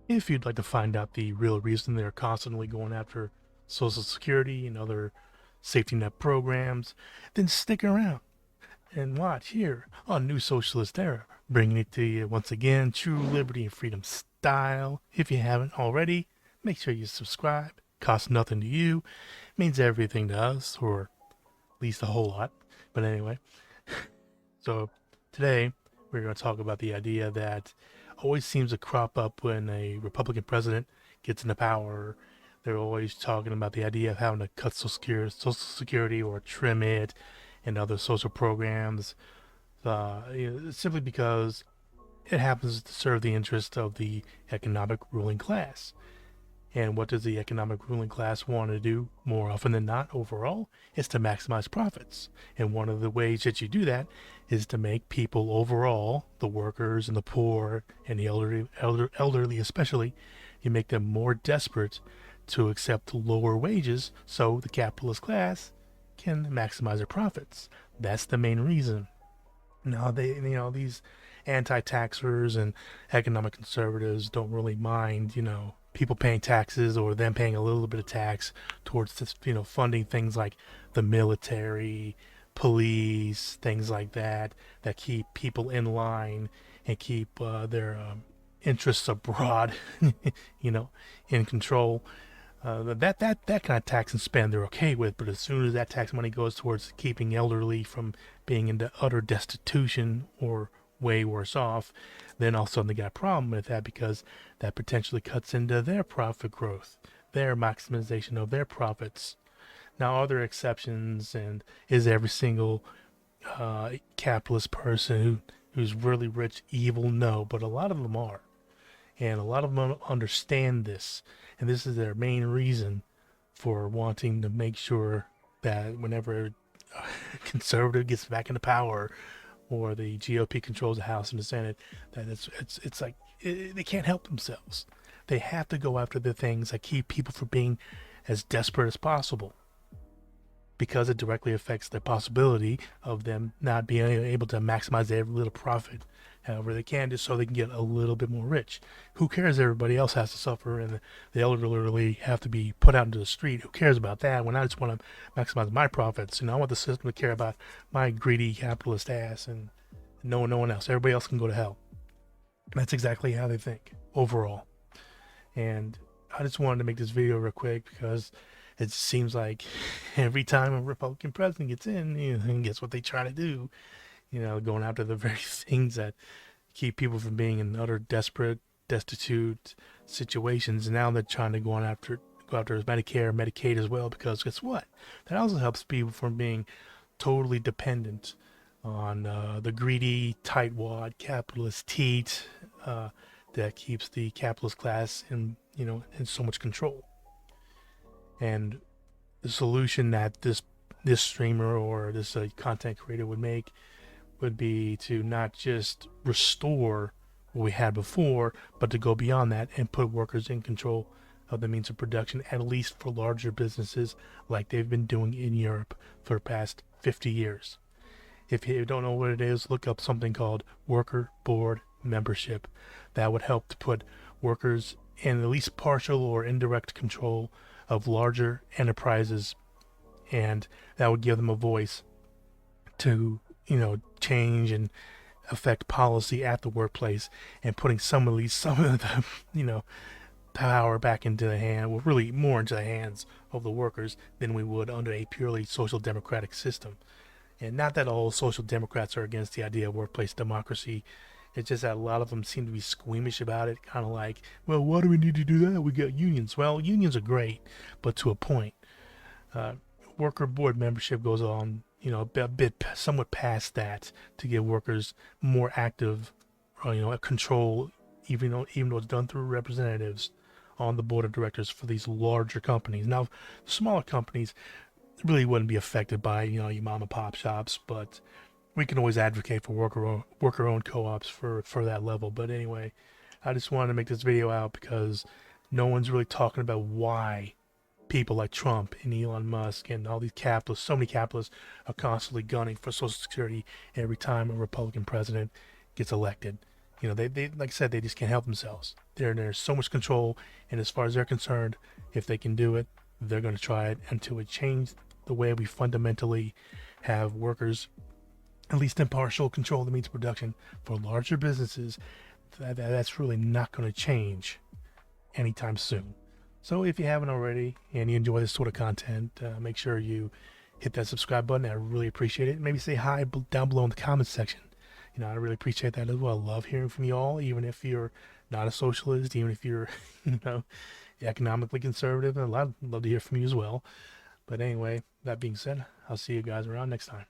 If you'd like to find out the real reason they're constantly going after Social Security and other safety net programs, then stick around and watch here on New Socialist Era, bringing it to you once again, true liberty and freedom style. If you haven't already, make sure you subscribe. Costs nothing to you, means everything to us, or at least a whole lot. But anyway, so today we're going to talk about the idea that always seems to crop up when a Republican president gets into power. They're always talking about the idea of having to cut Social Security or trim it and other social programs, simply because it happens to serve the interest of the economic ruling class. And what does the economic ruling class want to do more often than not overall? Is to maximize profits. And one of the ways that you do that is to make people overall, the workers and the poor and the elderly especially, you make them more desperate to accept lower wages so the capitalist class can maximize their profits. That's the main reason. Now these anti-taxers and economic conservatives don't really mind, people paying taxes or them paying a little bit of tax towards this, funding things like the military, police, things like that, that keep people in line and keep their interests abroad, you know, in control. That kind of tax and spend they're okay with, but as soon as that tax money goes towards keeping elderly from being into utter destitution or way worse off, then all of a sudden they got a problem with that because that potentially cuts into their profit growth, their maximization of their profits. Now, are there exceptions, and is every single capitalist person who's really rich evil? No, but a lot of them are, and a lot of them understand this, and this is their main reason for wanting to make sure that whenever a conservative gets back into power or the GOP controls the House and the Senate, that it's like they can't help themselves. They have to go after the things that keep people from being as desperate as possible, because it directly affects the possibility of them not being able to maximize every little profit however they can, just so they can get a little bit more rich. Who cares? Everybody else has to suffer and the elderly have to be put out into the street. Who cares about that when I just want to maximize my profits? I want the system to care about my greedy capitalist ass, and no one else. Everybody else can go to hell. That's exactly how they think overall. And I just wanted to make this video real quick because it seems like every time a Republican president gets in, and guess what they try to do? Going after the very things that keep people from being in utter destitute situations. And now they're trying to go after Medicare, Medicaid as well, because guess what? That also helps people from being totally dependent on the greedy, tightwad capitalist teat that keeps the capitalist class in so much control. And the solution that this streamer or this content creator would make would be to not just restore what we had before, but to go beyond that and put workers in control of the means of production, at least for larger businesses like they've been doing in Europe for the past 50 years. If you don't know what it is, look up something called worker board membership. That would help to put workers in at least partial or indirect control of larger enterprises, and that would give them a voice to change and affect policy at the workplace, and putting some of the power back into the hand, well, really more into the hands of the workers than we would under a purely social democratic system. And not that all social democrats are against the idea of workplace democracy. It's just that a lot of them seem to be squeamish about it, kind of like, well, why do we need to do that? We got unions. Well, unions are great, but to a point. Uh, Worker board membership goes on, a bit somewhat past that, to give workers more active, control, even though it's done through representatives on the board of directors for these larger companies. Now, smaller companies really wouldn't be affected by your mom and pop shops, but we can always advocate for worker-owned co-ops for that level. But anyway, I just wanted to make this video out because no one's really talking about why people like Trump and Elon Musk and all these capitalists, so many capitalists, are constantly gunning for Social Security every time a Republican president gets elected. they like I said, they just can't help themselves. There's so much control, and as far as they're concerned, if they can do it, they're going to try it until it changes the way we fundamentally have workers, at least in partial control of the means of production. For larger businesses, that's really not going to change anytime soon. So if you haven't already and you enjoy this sort of content, make sure you hit that subscribe button. I really appreciate it. Maybe say hi down below in the comments section. I really appreciate that as well. Love hearing from you all, even if you're not a socialist, even if you're, economically conservative. I'd love to hear from you as well. But anyway, that being said, I'll see you guys around next time.